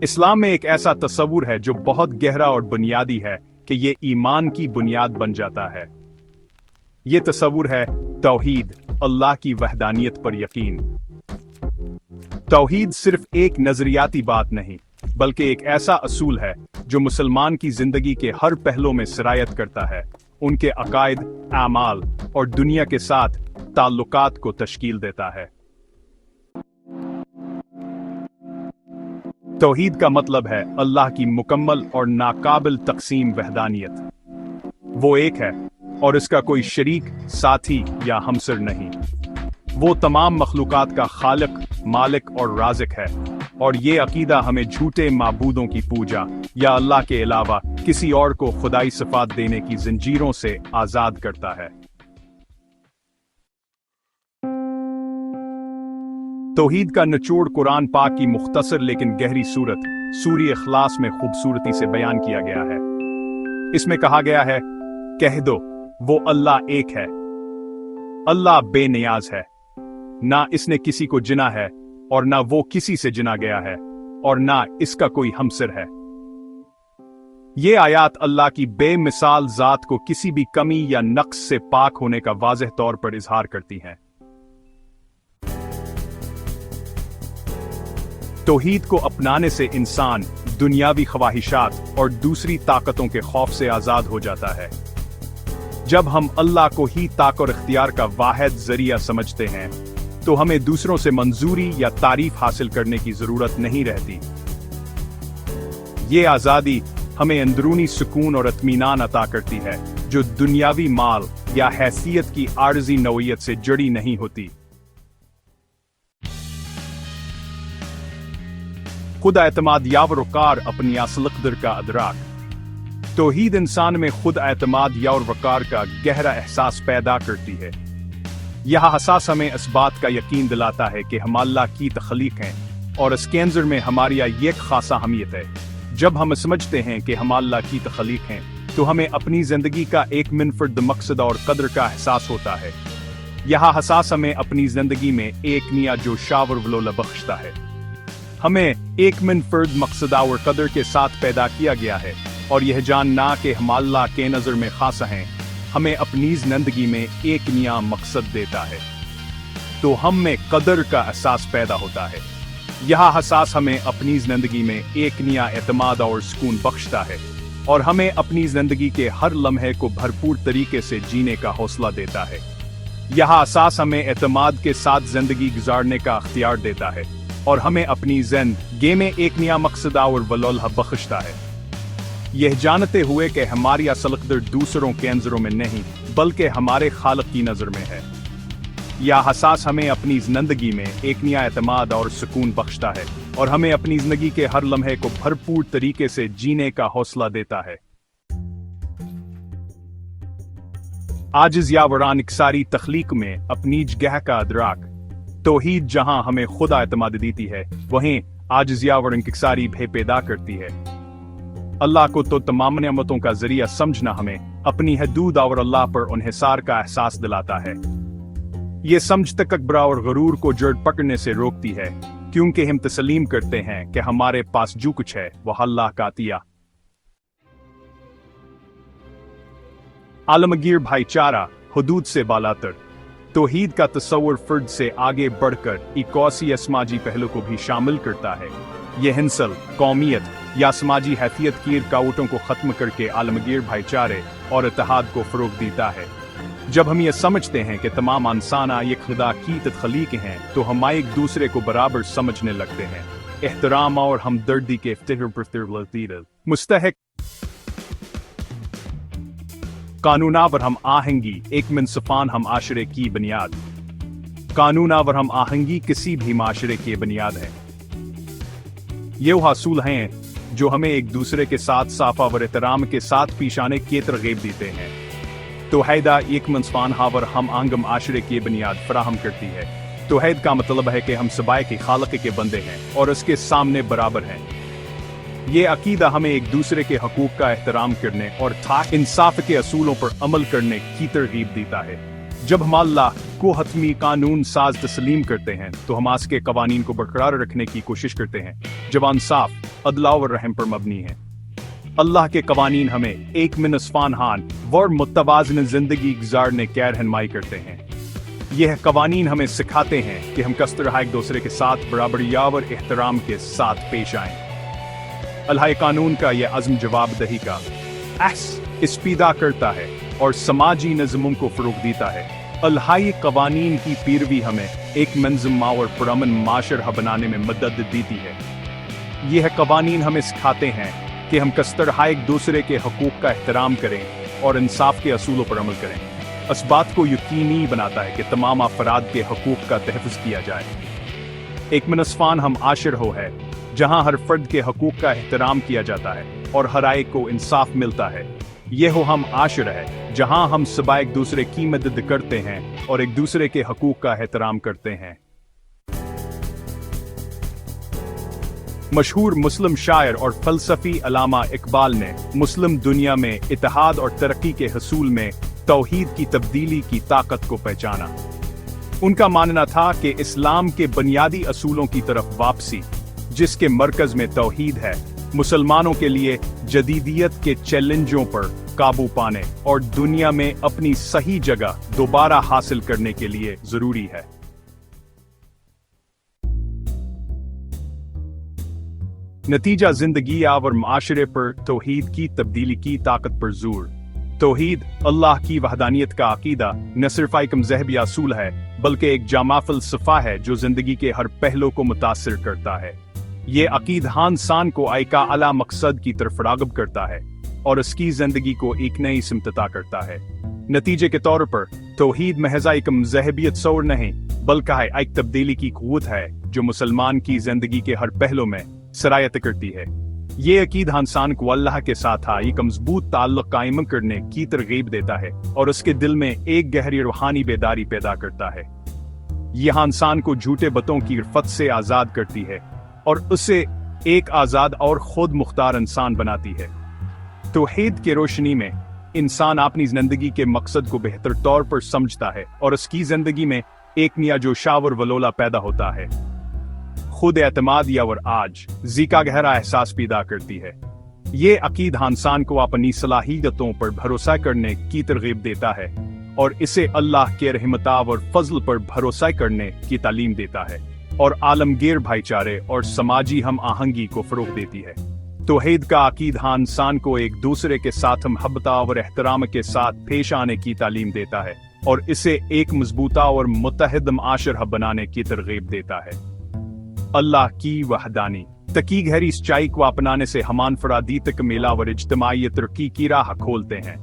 इस्लाम में एक ऐसा तस्वुर है जो बहुत गहरा और बुनियादी है कि ये ईमान की बुनियाद बन जाता है। ये तस्वुर है तौहीद, अल्लाह की वहदानियत पर यकीन। तौहीद सिर्फ एक नजरियाती बात नहीं, बल्कि एक ऐसा असूल है जो मुसलमान की जिंदगी के हर पहलू में सिरायत करता है, उनके अकायद, आमाल और दुनिया के साथ ताल्लुकात को तश्कील देता है। तौहीद का मतलब है अल्लाह की मुकम्मल और नाकाबिल तकसीम वहदानियत। वो एक है और इसका कोई शरीक, साथी या हमसर नहीं। वो तमाम मखलूकात का खालिक, मालिक और राज़िक है, और ये अकीदा हमें झूठे माबूदों की पूजा या अल्लाह के अलावा किसी और को खुदाई सिफात देने की जंजीरों से आज़ाद करता है। तौहीद का निचोड़ कुरान पाक की मुख्तसर लेकिन गहरी सूरत सूरह इखलास में खूबसूरती से बयान किया गया है। इसमें कहा गया है, कह दो वो अल्लाह एक है। अल्लाह बेनियाज है, ना इसने किसी को जिना है और ना वो किसी से जिना गया है, और ना इसका कोई हमसर है। ये आयात अल्लाह की बेमिसाल जात को किसी भी कमी या नक्स से पाक होने का वाज़ेह तौर पर इजहार करती हैं। तौहीद को अपनाने से इंसान दुनियावी ख्वाहिशात और दूसरी ताकतों के खौफ से आजाद हो जाता है। जब हम अल्लाह को ही ताक़त और इख्तियार का वाहिद जरिया समझते हैं, तो हमें दूसरों से मंजूरी या तारीफ हासिल करने की जरूरत नहीं रहती। ये आज़ादी हमें अंदरूनी सुकून और इत्मीनान अता करती है, जो दुनियावी माल या हैसियत की आर्जी नौइयत से जुड़ी नहीं होती। खुद एतमाद यावर वकार अपनी असल क़दर का अदराक। तौहीद इंसान में खुद एतमाद यावर वकार का गहरा एहसास पैदा करती है। यह एहसास हमें इस बात का यकीन दिलाता है कि हम अल्लाह की तख्लीक हैं, और इस केंद्र में हमारी एक खासा अहमियत है। जब हम समझते हैं कि हम अल्लाह की तख्लीक हैं, तो हमें अपनी जिंदगी का एक मुनफरद मकसद और कदर का एहसास होता है। यह एहसास हमें अपनी जिंदगी में एक नया जोशाव और वलोला बख्शता है। हमें एक मुनफरद मकसद और कदर के साथ पैदा किया गया है, और यह जानना कि हम अल्लाह के नज़र में खास हैं, हमें अपनी जिंदगी में एक नया मकसद देता है। तो हम में कदर का एहसास पैदा होता है। यह एहसास हमें अपनी जिंदगी में एक नया एतमाद और सुकून बख्शता है, और हमें अपनी जिंदगी के हर लम्हे को भरपूर तरीके से जीने का हौसला देता है। यह एहसास हमें एतमाद के साथ जिंदगी गुजारने का अख्तियार देता है, और हमें अपनी ज़िंदगी में एक नया मकसद और वलोला बख्शता है। यह जानते हुए कि हमारी असल क़दर दूसरों के नज़रों में नहीं, बल्कि हमारे खालिक की नज़र में है। यह एहसास हमें अपनी ज़िंदगी में एक नया एतमाद और सुकून बख्शता है, और हमें अपनी ज़िंदगी के हर लम्हे को भरपूर तरीके से जीने का हौसला देता है। आजिज़ या वरान इकसारी तख्लीक में अपनी जगह का अदराक। तौहीद जहां हमें खुदा एतमाद देती है, वहीं आजिज़ या वरान इकसारी भी पैदा करती है। अल्लाह को तो तमाम नेमतों का जरिया समझना हमें अपनी हदूद और अल्लाह पर उन्हिसार का एहसास दिलाता है। ये समझ तकब्बुर और गरूर को जड़ पकड़ने से रोकती है, क्योंकि हम तस्लीम करते हैं कि हमारे पास जो कुछ है वह अल्लाह का अतिया। आलमगीर भाईचारा हुदूद से बालातर। तौहीद का तस्वुर फर्द से आगे बढ़कर एक औसी समाजी पहलू को भी शामिल करता है। यह हिंसल, कौमियत या समाजी हैसियत की रुकावटों को खत्म करके आलमगीर भाईचारे और इत्तेहाद को फरोग देता है। जब हम ये समझते हैं कि तमाम इंसान एक खुदा की तख्लीक हैं, तो हम एक दूसरे को बराबर समझने लगते हैं। एहतराम और हमदर्दी के मुस्तहक कानूनावर हम आहंगी एक मुनसिफान हम आशरे की बुनियाद। कानूनावर हम आहंगी किसी भी माशरे की बुनियाद है। ये वो असूल हैं जो हमें एक दूसरे के साथ साफा व एहतराम के साथ पेश आने की तरगीब देते हैं। तौहीदा एक मुनसिफान हावर हम आंगम आशरे की बुनियाद फराहम करती है। तौहीद का मतलब है कि हम सबाए के खालिक के बंदे हैं और उसके सामने बराबर हैं। ये अकीदा हमें एक दूसरे के हकूक का एहतराम करने और इंसाफ के असूलों पर अमल करने की तरगीब देता है। जब हम अल्लाह को हतमी कानून साज तस्लीम करते हैं, तो हम आज के कवानीन को बरकरार रखने की कोशिश करते हैं। जब इंसाफ अदला और रहम पर मबनी है। अल्लाह के कवानीन हमें एक मिनस्फानहान और मुतवाज़िन जिंदगी गुजारने की रहनुमाई करते हैं। यह कवानीन हमें सिखाते हैं कि हम किस तरह एक दूसरे के साथ बराबरी और एहतराम के साथ पेश आएं। अल्लाह कानून का यह अज़्म जवाबदही का एहसास पैदा करता है और समाजी नज़्मों को फ़रोग़ देता है। अल्लाह कवानीन की पैरवी हमें एक मंज़मा और पुरअमन माशरा बनाने में मदद देती है। यह कवानीन हमें सिखाते हैं कि हम किस तरह एक दूसरे के हकूक़ का एहतराम करें और इंसाफ के असूलों पर अमल करें। इस बात को यकीनी बनाता है कि तमाम अफराद के हकूक़ का तहफ़्फ़ुज़ किया जाए। एक मिनस्फान हम आशिर हो है जहाँ हर फर्द के हकूक़ का एहतराम किया जाता है और हर एक को इंसाफ मिलता है। यह हो हम आशिर है जहाँ हम सब एक दूसरे की मदद करते हैं और एक दूसरे के हकूक़ का एहतराम करते हैं। मशहूर मुस्लिम शायर और फलसफी अल्लामा इकबाल ने मुस्लिम दुनिया में इत्तेहाद और तरक्की के हसूल में तौहीद की तब्दीली की ताकत को पहचाना। उनका मानना था कि इस्लाम के बुनियादी असूलों की तरफ वापसी, जिसके मरकज में तौहीद है, मुसलमानों के लिए जदीदियत के चैलेंजों पर काबू पाने और दुनिया में अपनी सही जगह दोबारा हासिल करने के लिए जरूरी है। नतीजा जिंदगी और माशरे पर तौहीद की तब्दीली की ताकत पर जोर। तौहीद अल्लाह की वहदानियत का अकीदा न सिर्फ एक मज़हबी असूल है बल्कि एक जामा फ़लसफ़ा है जो जिंदगी के हर पहलू को मुतासिर करता है। ये अकीदा इंसान को एक आला मकसद की तरफ राग़िब करता है और उसकी जिंदगी को एक नई सिमत अता करता है। नतीजे के तौर पर तौहीद महज़ एक मज़हबियत सौर नहीं बल्कि एक तब्दीली की क़ुव्वत है जो मुसलमान की जिंदगी के हर पहलू में सरायत करती है। ये अकीदा इंसान को अल्लाह के साथ एक मजबूत ताल्लुक़ कायम करने की तरगीब देता है और उसके दिल में एक गहरी रूहानी बेदारी पैदा करता है। यह इंसान को झूठे बतों की इर्फत से आज़ाद करती है और उसे एक आज़ाद और खुद मुख्तार इंसान बनाती है। तौहीद की रोशनी में इंसान अपनी जिंदगी के मकसद को बेहतर तौर पर समझता है और उसकी जिंदगी में एक नया जोशा और वलोला पैदा होता है। खुद एतमाद या और आज जी का गहरा एहसास पैदा करती है। ये अकीदा इंसान को अपनी सलाहियतों पर भरोसा करने की तरगीब देता है और इसे अल्लाह के रहमता और फजल पर भरोसा करने की तालीम देता है और आलमगीर भाईचारे और समाजी हम आहंगी को फरोग देती है। तौहीद का अकीदा इंसान को एक दूसरे के साथ मोहब्बत और एहतराम के साथ पेश आने की तालीम देता है और इसे एक मजबूता और मुत्तहिद माशरा बनाने की तरगीब देता है। अल्लाह की वहदानी तकी गहरी सच्चाई को अपनाने से हमान फरादी तक मेला और इज्तिमाई तरक्की की राह खोलते हैं।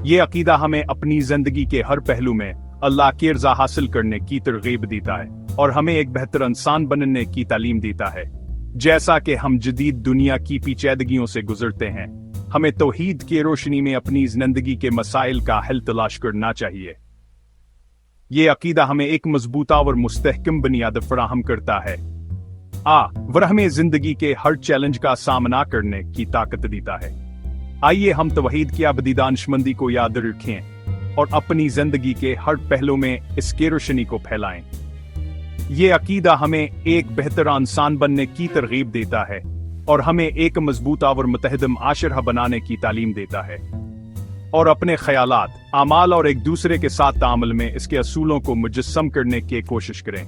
ये अकीदा हमें अपनी जिंदगी के हर पहलू में अल्लाह की रज़ा हासिल करने की तरगीब देता है और हमें एक बेहतर इंसान बनने की तालीम देता है। जैसा कि हम जदीद दुनिया की पेचीदगियों से गुजरते हैं, हमें तौहीद की रोशनी में अपनी जिंदगी के मसाइल का हल तलाश करना चाहिए। ये अकीदा हमें एक मजबूता और मुस्तहकम बुनियाद फराहम करता है और हमें जिंदगी के हर चैलेंज का सामना करने की ताकत देता है। आइए हम तौहीद की अबदी दानिशमंदी को याद रखें और अपनी जिंदगी के हर पहलू में इसकी रोशनी को फैलाएं। ये अकीदा हमें एक बेहतर इंसान बनने की तरगीब देता है और हमें एक मजबूत और मुत्तहिद माशरा बनाने की तालीम देता है और अपने ख्यालात, आमाल और एक दूसरे के साथ तामुल में इसके असूलों को मुजस्सम करने की कोशिश करें।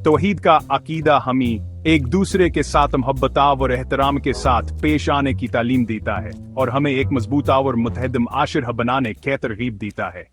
तौहीद का अकीदा हमें एक दूसरे के साथ मोहब्बत और एहतराम के साथ पेश आने की तालीम देता है और हमें एक मजबूत और मुत्तहिद माशरा बनाने की तरगीब देता है।